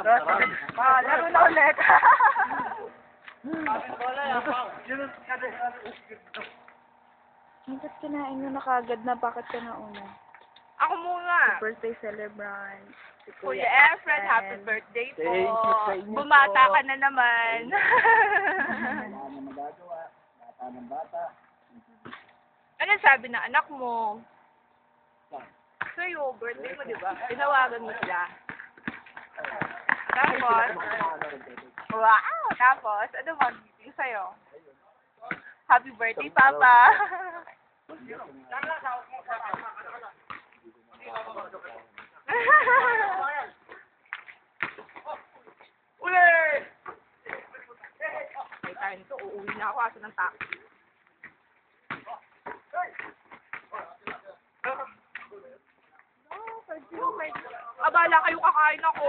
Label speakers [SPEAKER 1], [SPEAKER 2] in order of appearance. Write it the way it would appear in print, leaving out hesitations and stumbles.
[SPEAKER 1] Laro na ulit. Bakit kinain mo na kagad na? Bakit ka na una?
[SPEAKER 2] Ako muna.
[SPEAKER 1] Birthday celebrant. Si
[SPEAKER 2] Kuya
[SPEAKER 1] Efren.
[SPEAKER 2] Efren, happy birthday po.
[SPEAKER 3] Thank you sa inyo
[SPEAKER 2] Bumata
[SPEAKER 3] po.
[SPEAKER 2] ka na naman.
[SPEAKER 3] Wala na magagawa. Bata ng bata.
[SPEAKER 2] Ano sabi ng anak mo? Sa'yo, birthday mo, di ba? Tinawagan mo sila. Tapos, wow! Tapos, ano mag-ibig sa'yo? Happy birthday, Papa! Ulit! May time to, uuwi na ako aso ng taxi. Abala kayo, kakain ako.